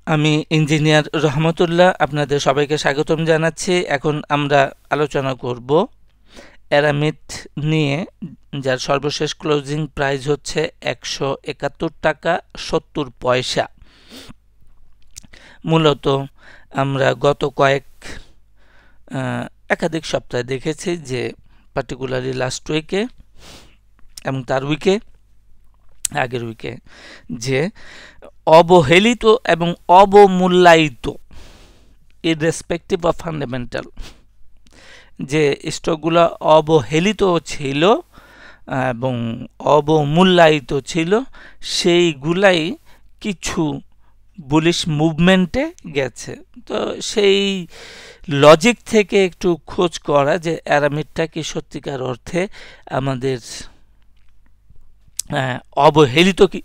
আমি ইঞ্জিনিয়ার রহমতুল্লাহ আপনাদের সবাইকে স্বাগতম জানাচ্ছি। এখন আমরা আলোচনা করব অ্যারামিড নিয়ে, যার সর্বশেষ ক্লোজিং প্রাইস হচ্ছে 171 টাকা 70 পয়সা। মূলত আমরা গত একাধিক সপ্তাহে দেখেছি যে পার্টিকুলারলি লাস্ট উইকে এবং তার আগের উইকে যে অবহেলিত এবং অবমূল্যায়িত ইররেসপেক্টিভ অফ ফান্ডামেন্টাল যে স্টকগুলো অবহেলিত ছিল এবং অবমূল্যায়িত ছিল, সেইগুলাই কিছু বুলিশ মুভমেন্টে গেছে। তো সেই লজিক থেকে একটু খোঁজ করা যে অ্যারামিডটা কি সত্যিকার অর্থে আমাদের অবহেলিত কি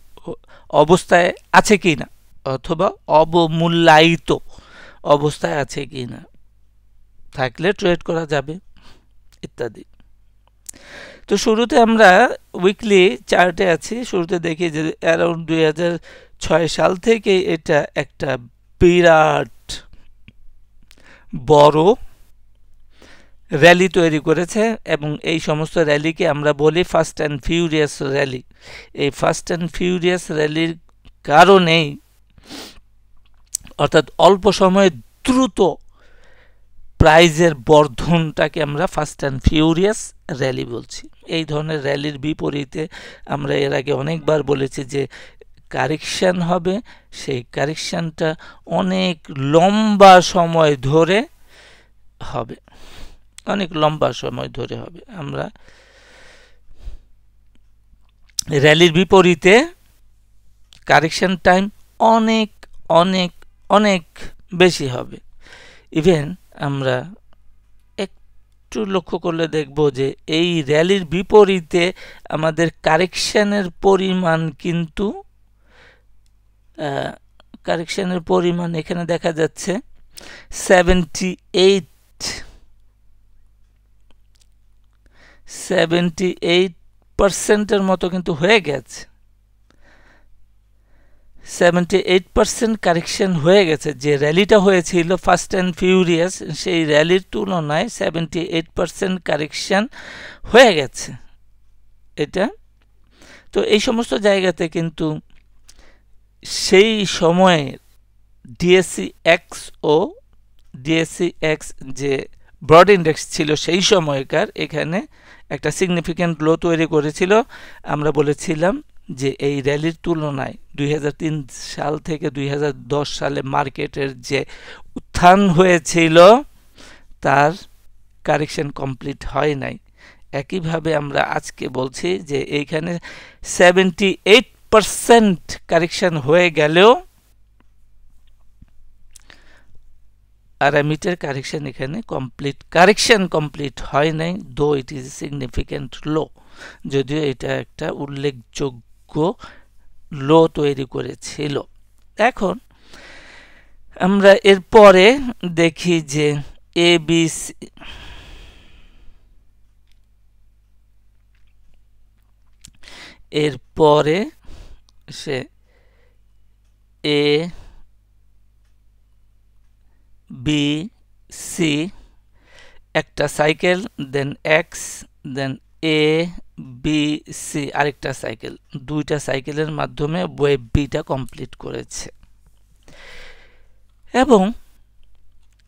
অবস্থায় আছে কি না, অথবা অবমূল্যায়িত অবস্থায় আছে কি না, থাকলে ট্রেড করা যাবে ইত্যাদি। তো শুরুতে আমরা উইকলি চার্টে আছি। শুরুতে দেখি যে অ্যারাউন্ড 2006 সাল থেকে এটা একটা বিরাট বড় র্যালি তৈরি করেছে এবং এই সমস্ত র্যালিকে আমরা বলি ফাস্ট অ্যান্ড ফিউরিয়াস র্যালি। এই ফাস্ট অ্যান্ড ফিউরিয়াস র্যালির কারণেই, অর্থাৎ অল্প সময়ে দ্রুত প্রাইজের বর্ধনটাকে আমরা ফাস্ট অ্যান্ড ফিউরিয়াস র্যালি বলছি। এই ধরনের র্যালির বিপরীতে আমরা এর আগে অনেকবার বলেছি যে কারেকশান হবে, সেই কারেকশানটা অনেক লম্বা সময় ধরে হবে, অনেক লম্বা সময় ধরে হবে। আমরা র্যালির বিপরীতে কারেকশন টাইম অনেক অনেক অনেক বেশি হবে। ইভেন আমরা একটু লক্ষ্য করলে দেখব যে এই র্যালির বিপরীতে আমাদের কারেকশনের পরিমাণ কিন্তু এখানে দেখা যাচ্ছে 78% মতো কিন্তু হয়ে গেছে। 78% কারেকশন হয়ে গেছে। যে র্যালিটা হয়েছিল ফাস্ট অ্যান্ড ফিউরিয়াস, সেই র্যালির তুলনায় 78% কারেকশন হয়ে গেছে এটা। তো এই সমস্ত জায়গাতে কিন্তু সেই সময়ে ডিএসসি এক্স যে ব্রড ইন্ডেক্স ছিল সেই সময়কার, এখানে একটা সিগনিফিক্যান্ট লো তৈরি করেছিল। আমরা বলেছিলাম যে এই র্যালির তুলনায় 2003 সাল থেকে 2010 সালে মার্কেটের যে উত্থান হয়েছিল তার কারেকশন কমপ্লিট হয় নাই। একইভাবে আমরা আজকে বলছি যে এইখানে 78% কারেকশন হয়ে গেলেও অ্যারামিডের কারেকশন এখানে কমপ্লিট হয় নাই, দো ইট ইজ সিগনিফিক্যান্ট লো, যদিও এটা একটা উল্লেখযোগ্য লো তৈরি করেছিল। এখন আমরা এরপরে দেখি যে এবিসি এরপরে সে এ বি সি একটা cycle, then x, then A B C আরেকটা সাইকেল, দুইটা সাইকেলের মাধ্যমে ওয়েভ বিটা কমপ্লিট করেছে। এবং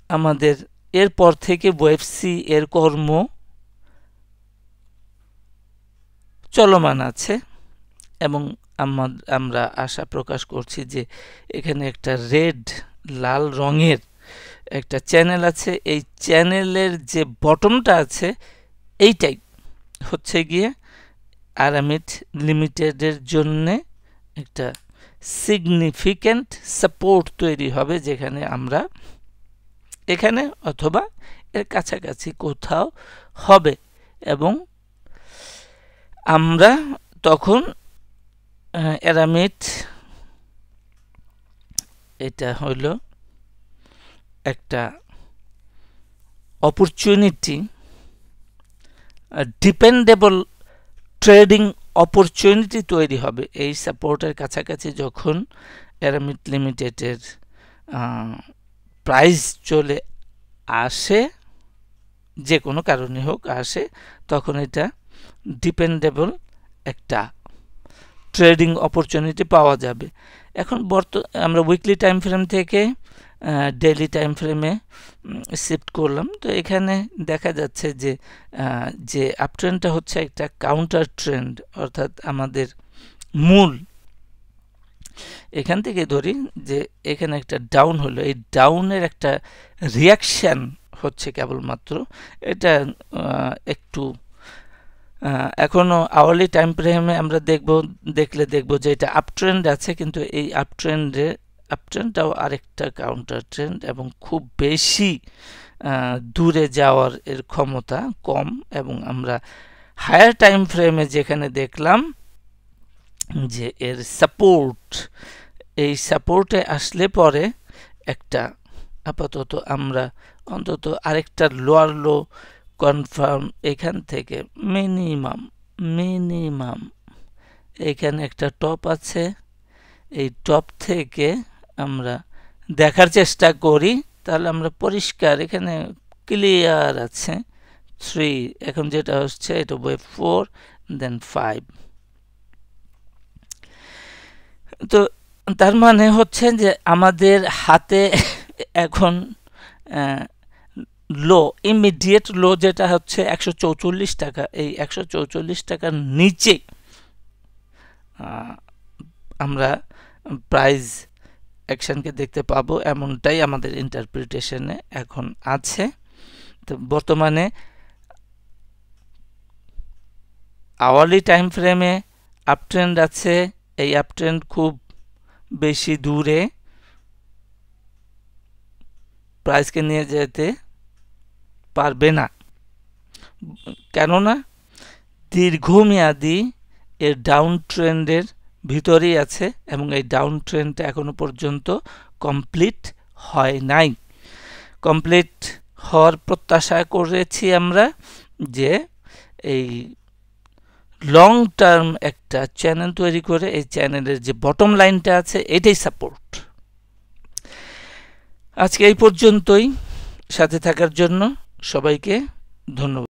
আমাদের এরপর থেকে ওয়েভ সি এর কর্ম চলমান আছে এবং আমরা আশা প্রকাশ করছি যে এখানে একটা লাল রঙের একটা চ্যানেল আছে। এই চ্যানেলের যে বটমটা আছে এইটাই হচ্ছে গিয়ে অ্যারামিড লিমিটেডের জন্য একটা সিগনিফিক্যান্ট সাপোর্ট তৈরি হবে, যেখানে আমরা এখানে অথবা এর কাছাকাছি কোথাও হবে এবং আমরা তখন অ্যারামিড এটা হলো একটা অপরচুনিটি, ডিপেন্ডেবল ট্রেডিং অপরচুনিটি তৈরি হবে এই সাপোর্টের কাছাকাছি যখন অ্যারামিড লিমিটেডের প্রাইস চলে আসে, যে কোনো কারণে হোক আসে, তখন এটা ডিপেন্ডেবল একটা ট্রেডিং অপরচুনিটি পাওয়া যাবে। এখন আমরা উইকলি টাইম ফ্রেম থেকে ডেইলি টাইম ফ্রেমে শিফট করলাম। তো এখানে দেখা যাচ্ছে যে আপট্রেন্ডটা হচ্ছে একটা কাউন্টার ট্রেন্ড, অর্থাৎ আমাদের মূল এখান থেকে ধরি যে এখানে একটা ডাউন হলো, এই ডাউনের একটা রিয়াকশান হচ্ছে কেবলমাত্র। এটা একটু এখনো আওয়ারলি টাইম ফ্রেমে আমরা দেখলে দেখব যে এটা আপট্রেন্ড আছে, কিন্তু এই আপট্রেন্ডটাও আরেকটা কাউন্টার ট্রেন্ড এবং খুব বেশি দূরে যাওয়ার এর ক্ষমতা কম। এবং আমরা হায়ার টাইম ফ্রেমে যেখানে দেখলাম যে এর সাপোর্ট, এই সাপোর্টে আসলে পরে একটা আপাতত আমরা অন্তত আরেকটা লোয়ার লো কনফার্ম এখান থেকে মিনিমাম এখানে একটা টপ আছে, এই টপ থেকে আমরা দেখার চেষ্টা করি, তাহলে আমরা পরিষ্কার এখানে ক্লিয়ার আছে 3, এখন যেটা হচ্ছে এটা ওয়েভ 4 দেন 5। তো তার মানে হচ্ছে যে আমাদের হাতে এখন লো, ইমিডিয়েট লো যেটা হচ্ছে 144 টাকা, এই 144 টাকার নিচে আমরা প্রাইস অ্যাকশনকে দেখতে পাবো, এমনটাই আমাদের ইন্টারপ্রিটেশনে এখন আছে। তো বর্তমানে আওয়ারলি টাইম ফ্রেমে আপট্রেন্ড আছে, এই আপট্রেন্ড খুব বেশি দূরে প্রাইসকে নিয়ে যেতে পারবে না, কেননা দীর্ঘমেয়াদী এর ডাউন ট্রেন্ডের ভিতরেই আছে এবং এই ডাউন ট্রেন্ডটা এখনো পর্যন্ত কমপ্লিট হয় নাই। কমপ্লিট হওয়ার প্রত্যাশা করেছি আমরা যে এই লং টার্ম একটা চ্যানেল তৈরি করে এই চ্যানেলের যে বটম লাইনটা আছে এটাই সাপোর্ট। আজকে এই পর্যন্তই, সাথে থাকার জন্য সবাইকে ধন্যবাদ।